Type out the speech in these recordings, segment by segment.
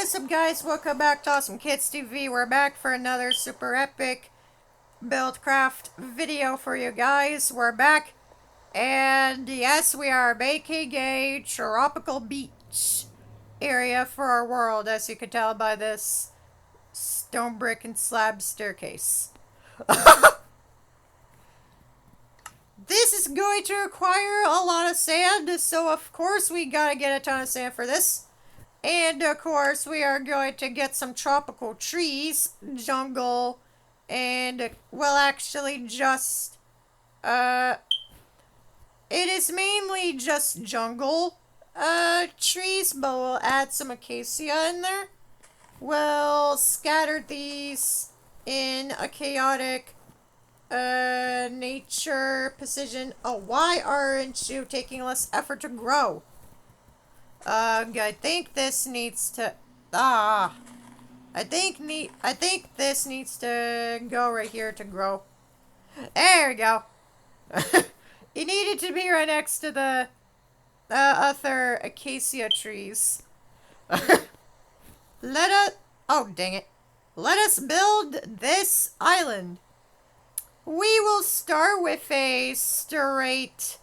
What's up, guys? Welcome back to Awesome Kids TV. We're back for another super epic buildcraft video for you guys. We're back, and yes, we are making a tropical beach area for our world, as you can tell by this stone brick and slab staircase. This is going to require a lot of sand, so of course we gotta get a ton of sand for this. And of course, we are going to get some tropical trees, jungle, and, well, actually just, it is mainly just jungle, trees, but we'll add some acacia in there. We'll scatter these in a chaotic, nature precision. Oh, why aren't you taking less effort to grow? I think this needs to, I think this needs to go right here to grow. There we go. It needed to be right next to the, other acacia trees. Oh dang it. Let us build this island. We will start with a straight,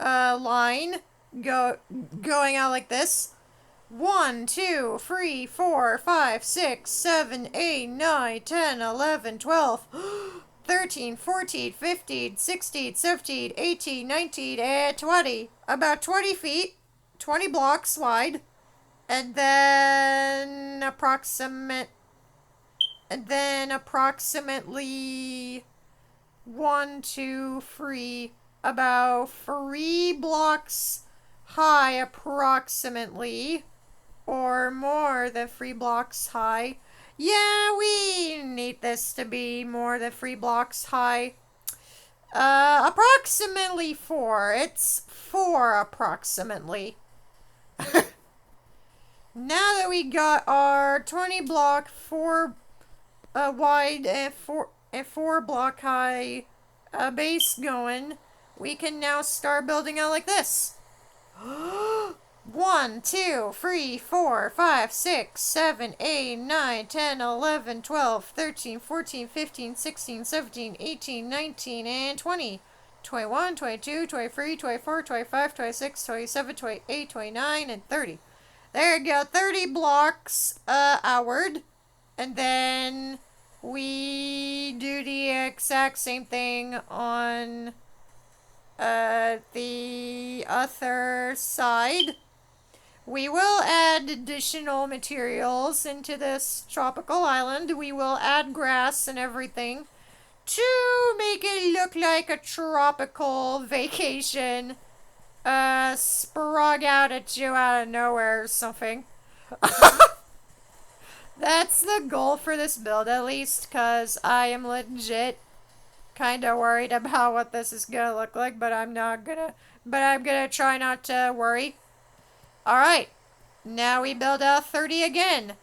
line. Going out like this. 1, 2, 3, 4, 5, 6, 7, 8, 9, 10, 11, 12, 13, 14, 15, 16, 17, 18, 19, and 20. About 20 feet, 20 blocks wide, and then approximately 1, 2, 3, about 3 blocks high, approximately, or more than 3 blocks high. Yeah, we need this to be more than 3 blocks high. Approximately 4. It's 4 approximately. Now that we got our 20 block, 4 wide and 4 block high base going, we can now start building out like this. 1, 2, 3, 4, 5, 6, 7, 8, 9, 10, 11, 12, 13, 14, 15, 16, 17, 18, 19, and 20. 21, 22, 23, 24, 25, 26, 27, 28, 29, and 30. There you go, 30 blocks outward. And then we do the exact same thing on the other side. We will add additional materials into this tropical island. We will add grass and everything to make it look like a tropical vacation sprung out at you out of nowhere or something. That's the goal for this build, at least, because I am legit kind of worried about what this is gonna look like, but I'm gonna try not to worry. Alright, now we build out 30 again.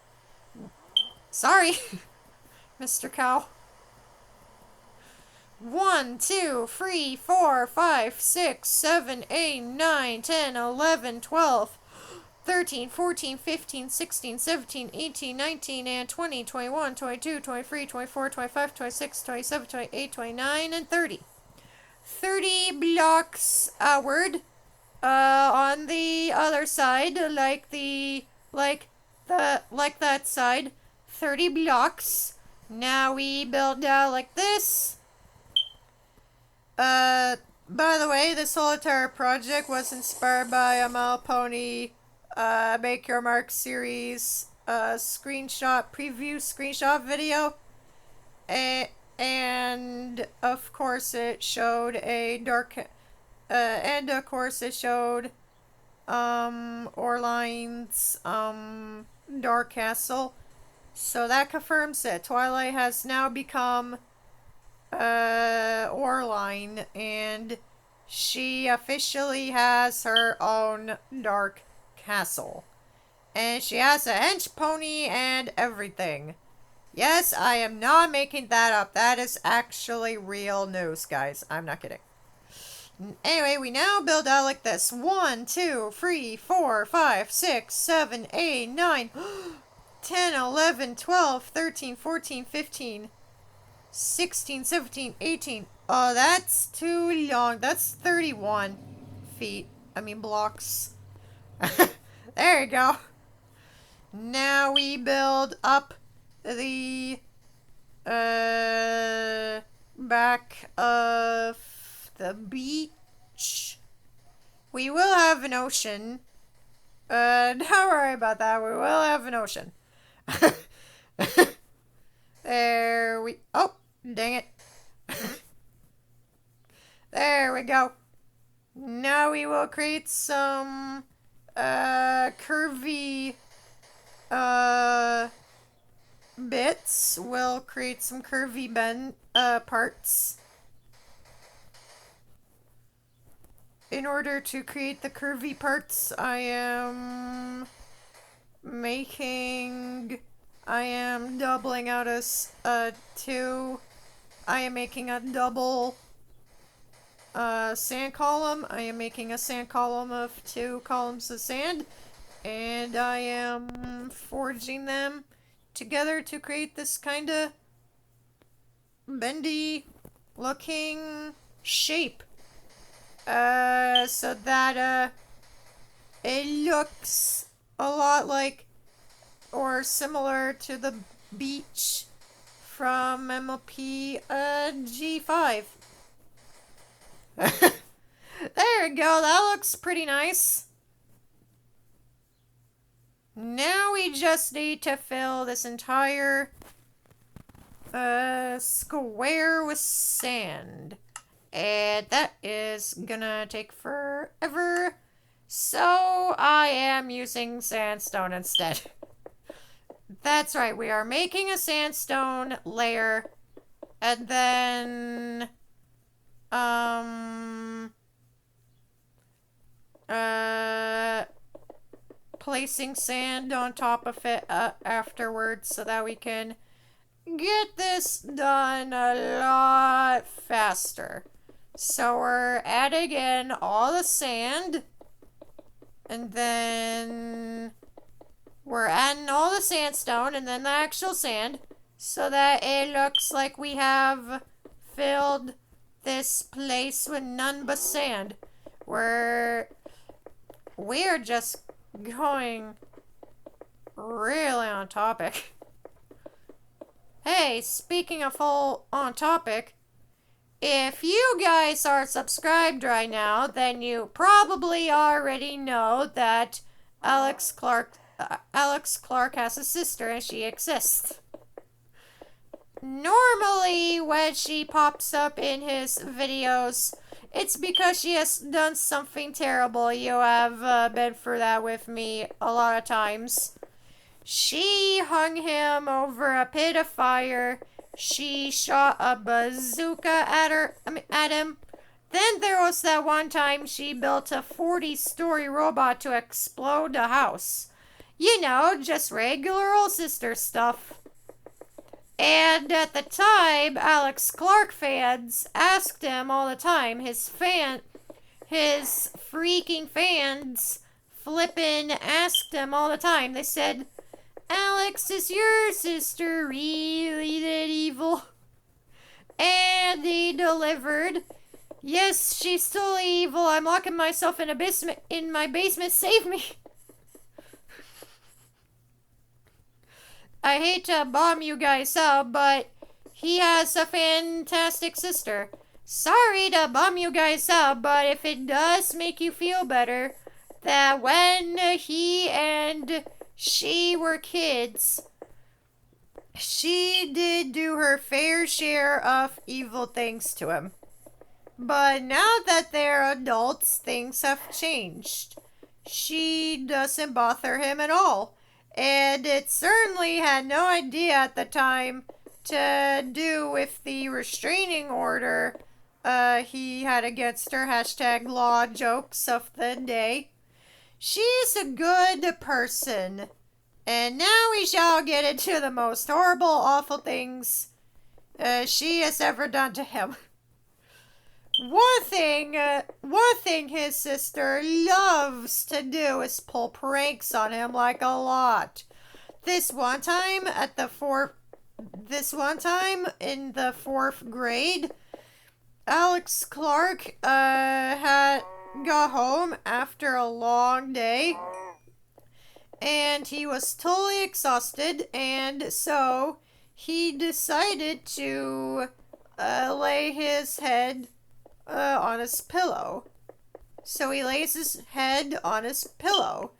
Sorry, Mr. Cow. 1, 2, 3, 4, 5, 6, 7, 8, 9, 10, 11, 12, 13, 14, 15, 16, 17, 18, 19, and 20, 21, 22, 23, 24, 25, 26, 27, 28, 29, and 30. 30 blocks outward. On the other side, like that side, 30 blocks. Now we build out like this. By the way, this whole entire project was inspired by a My Little Pony Make Your Mark series preview screenshot video. And of course it showed Orline's dark castle. So that confirms it. Twilight has now become Orline, and she officially has her own dark castle. And she has a hench pony and everything. Yes, I am not making that up. That is actually real news, guys. I'm not kidding. Anyway, we now build out like this. 1, 2, 3, 4, 5, 6, 7, 8, 9. 10, 11, 12, 13, 14, 15, 16, 17, 18. Oh, that's too long. That's 31 feet. I mean, blocks. There you go. Now we build up the back of the beach. We will have an ocean. Don't worry about that. We will have an ocean. There we... Oh, dang it. There we go. Now we will create some curvy bits. We'll create some curvy bend parts. In order to create the curvy parts, I am doubling out as 2. I am making a double sand column. I am making a sand column of 2 columns of sand. And I am forging them together to create this kind of bendy looking shape. So that it looks a lot like or similar to the beach from MLP G5. There we go. That looks pretty nice. Now we just need to fill this entire square with sand. And that is gonna take forever. So I am using sandstone instead. That's right, we are making a sandstone layer. And then placing sand on top of it afterwards so that we can get this done a lot faster. So we're adding in all the sand, and then we're adding all the sandstone and then the actual sand so that it looks like we have filled this place with none but sand. We're just going really on topic. Hey, speaking of full on topic, if you guys are subscribed right now, then you probably already know that Alex Clark has a sister and she exists. Normally, when she pops up in his videos, it's because she has done something terrible. You have been through that with me a lot of times. She hung him over a pit of fire. She shot a bazooka at him. Then there was that one time she built a 40-story robot to explode a house. You know, just regular old sister stuff. And at the time, Alex Clark fans asked him all the time, his freaking fans flippin' asked him all the time. They said, Alex, is your sister really that evil? And he delivered, yes, she's still evil. I'm locking myself in my basement. Save me. I hate to bomb you guys out, but he has a fantastic sister. Sorry to bum you guys out, but if it does make you feel better, that when he and she were kids, she did do her fair share of evil things to him. But now that they're adults, things have changed. She doesn't bother him at all. And it certainly had no idea at the time to do with the restraining order he had against her. #law jokes of the day. She's a good person. And now we shall get into the most horrible, awful things she has ever done to him. One thing his sister loves to do is pull pranks on him like a lot. This one time in the fourth grade, Alex Clark had got home after a long day, and he was totally exhausted, and so he decided to lay his head on his pillow. So he lays his head on his pillow.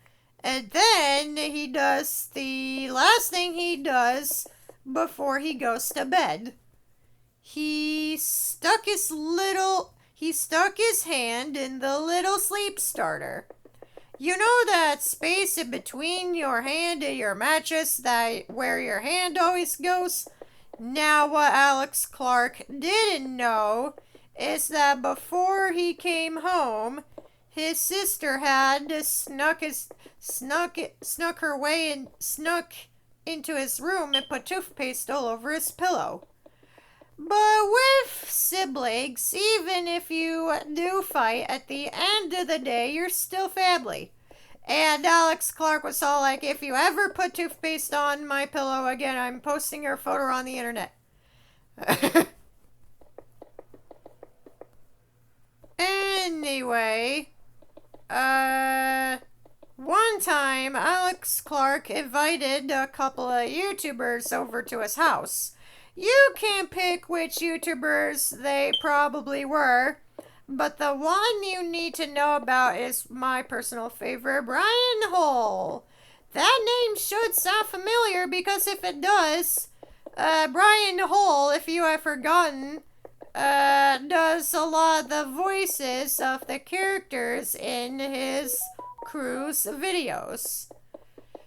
And then he does the last thing he does before he goes to bed. He stuck his hand in the little sleep starter. You know that space in between your hand and your mattress, that where your hand always goes? Now what Alex Clark didn't know is that before he came home, his sister had snuck into his room and put toothpaste all over his pillow. But with siblings, even if you do fight, at the end of the day, you're still family. And Alex Clark was all like, if you ever put toothpaste on my pillow again, I'm posting your photo on the internet. Anyway, one time Alex Clark invited a couple of YouTubers over to his house. You can pick which YouTubers they probably were, but the one you need to know about is my personal favorite, Brian Hole. That name should sound familiar because if it does, Brian Hole, if you have forgotten, does a lot of the voices of the characters in his crew's videos.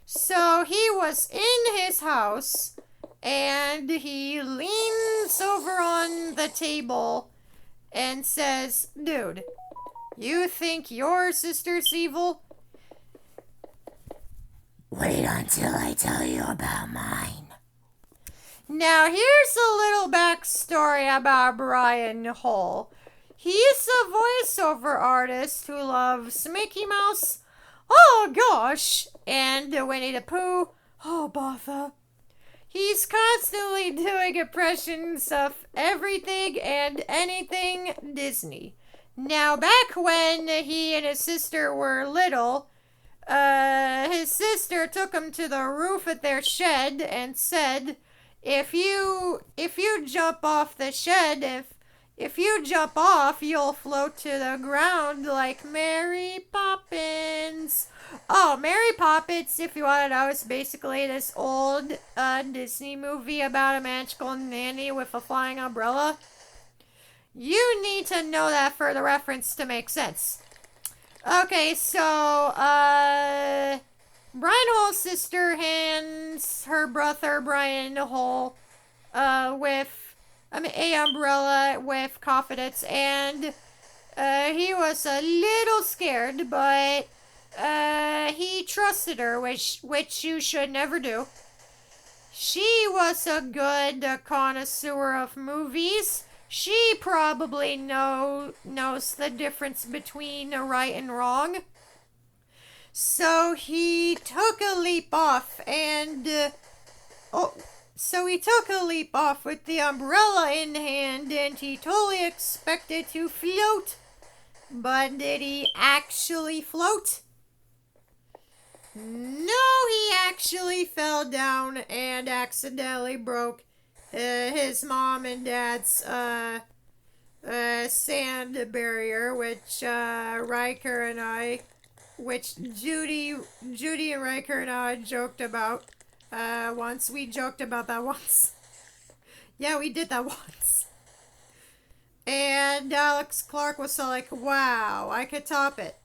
So he was in his house, and he leans over on the table and says, "Dude, you think your sister's evil? Wait until I tell you about mine." Now, here's a little backstory about Brian Hole. He's a voiceover artist who loves Mickey Mouse, oh gosh, and Winnie the Pooh, oh bother. He's constantly doing impressions of everything and anything Disney. Now, back when he and his sister were little, his sister took him to the roof of their shed and said, If you jump off the shed, if you jump off, you'll float to the ground like Mary Poppins. Oh, Mary Poppins, if you want to know, is basically this old Disney movie about a magical nanny with a flying umbrella. You need to know that for the reference to make sense. Okay, so, Brian Hole's sister hands her brother Brian Hole with a umbrella with confidence, and he was a little scared, but he trusted her, which you should never do. She was a good connoisseur of movies. She probably knows the difference between right and wrong. So he took a leap off with the umbrella in hand, and he totally expected to float. But did he actually float? No, he actually fell down and accidentally broke his mom and dad's sand barrier, which Judy and Riker and I joked about once. We joked about that once. Yeah, we did that once. And Alex Clark was so like, wow, I could top it.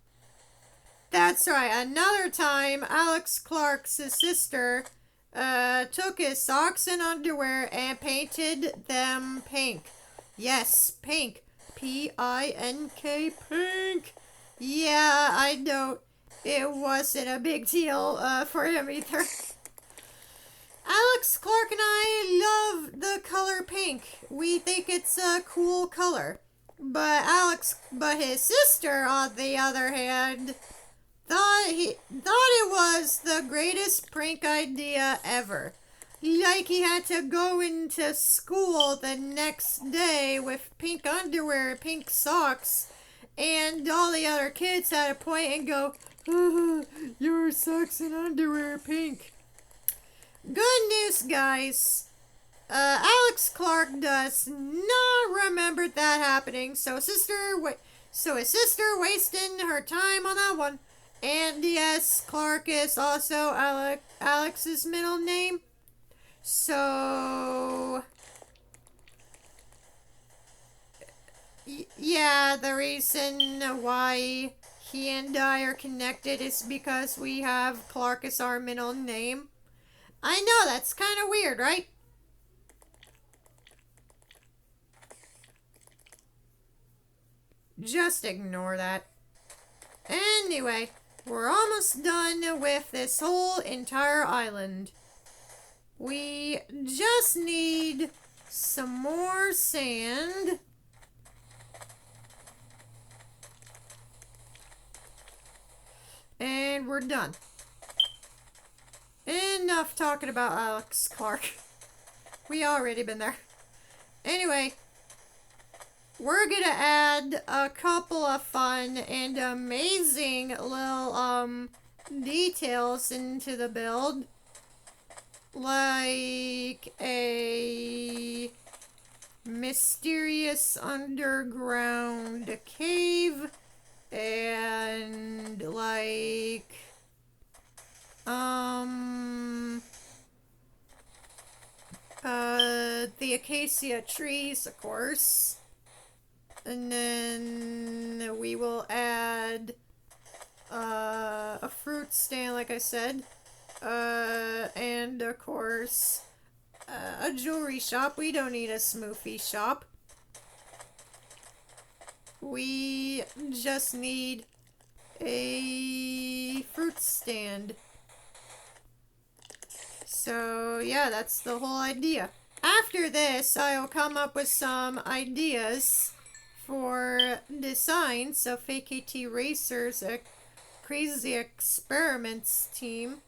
That's right. Another time, Alex Clark's sister took his socks and underwear and painted them pink. Yes, pink. P-I-N-K, pink. Yeah, I know. It wasn't a big deal for him either. Alex Clark and I love the color pink. We think it's a cool color. But his sister, on the other hand, thought it was the greatest prank idea ever. Like he had to go into school the next day with pink underwear and pink socks, and all the other kids had to point and go, "Your socks and underwear are pink." Good news, guys. Alex Clark does not remember that happening, so his sister wasting her time on that one. And yes, Clark is also Alex's middle name. So yeah, the reason why he and I are connected is because we have Clark as our middle name. I know, that's kind of weird, right? Just ignore that. Anyway, we're almost done with this whole entire island. We just need some more sand. And we're done. Enough talking about Alex Clark. We already been there. Anyway, we're gonna add a couple of fun and amazing little details into the build, like a mysterious underground cave, and like the acacia trees, of course. And then we will add a fruit stand, like I said. And of course, a jewelry shop. We don't need a smoothie shop. We just need a fruit stand. So yeah, that's the whole idea. After this, I'll come up with some ideas for designs of AKT Racers, a Crazy Experiments team.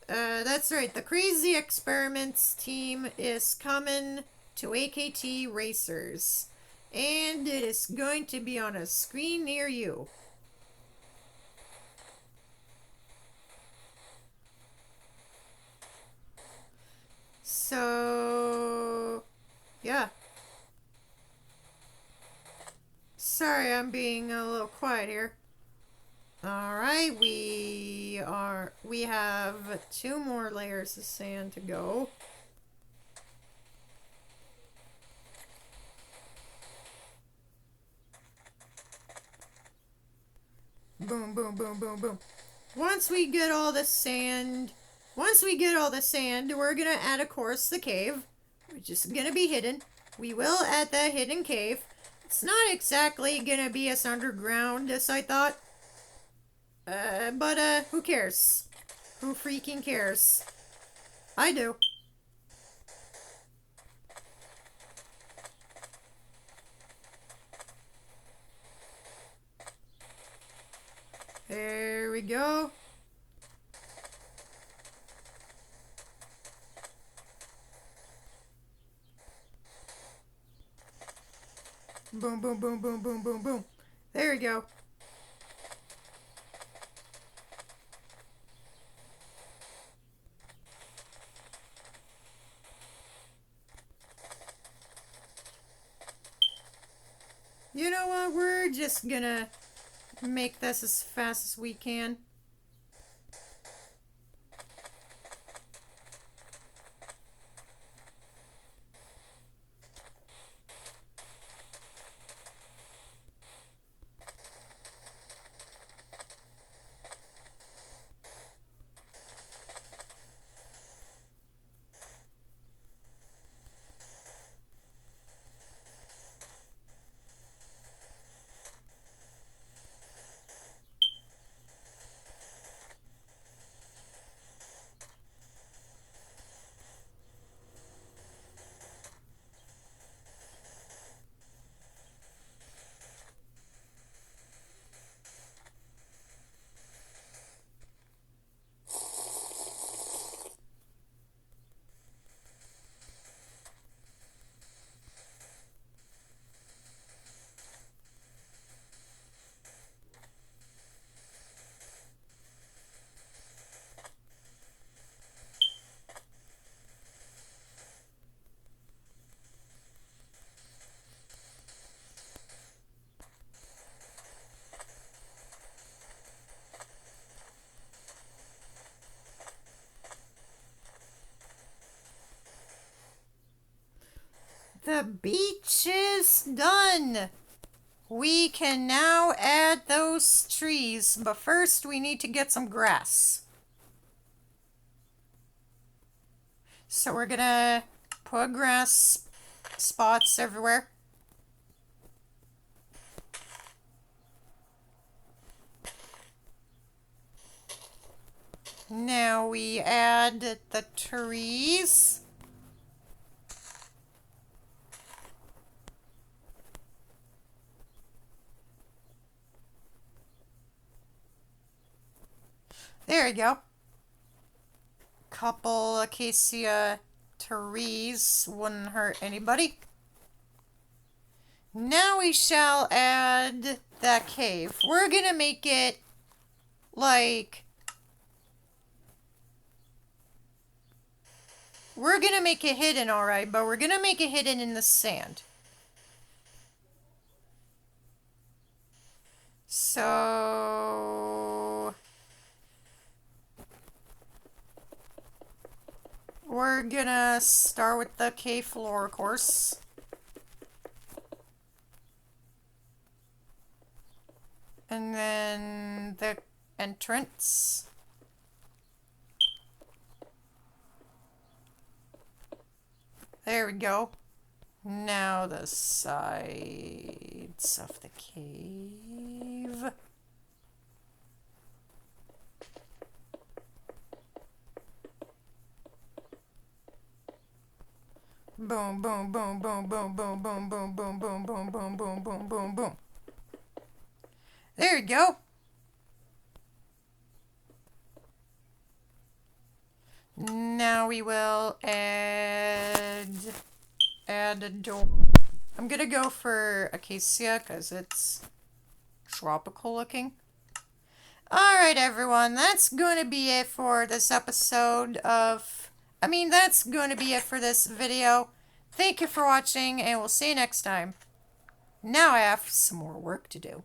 That's right, the Crazy Experiments team is coming to AKT Racers, and it is going to be on a screen near you. So, yeah. Sorry, I'm being a little quiet here. Alright, we have 2 more layers of sand to go. Boom, boom, boom, boom, boom. Once we get all the sand, we're gonna add, of course, the cave, which is gonna be hidden. We will add that hidden cave. It's not exactly gonna be as underground as I thought. But who cares? Who freaking cares? I do. There we go. Boom, boom, boom, boom, boom, boom, boom. There we go. You know what? We're just gonna make this as fast as we can. The beach is done. We can now add those trees, but first we need to get some grass. So we're gonna put grass spots everywhere. Now we add the trees. There you go. Couple acacia trees wouldn't hurt anybody. Now we shall add that cave. We're gonna make it like... We're gonna make it hidden, alright, but we're gonna make it hidden in the sand. So... we're gonna start with the cave floor, of course. And then the entrance. There we go. Now the sides of the cave. Boom, boom, boom, boom, boom, boom, boom, boom, boom, boom, boom, boom, boom, boom, boom, boom. There you go. Now we will add a door. I'm gonna go for acacia because it's tropical looking. Alright everyone, that's gonna be it for this episode of... that's gonna be it for this video. Thank you for watching and we'll see you next time. Now I have some more work to do.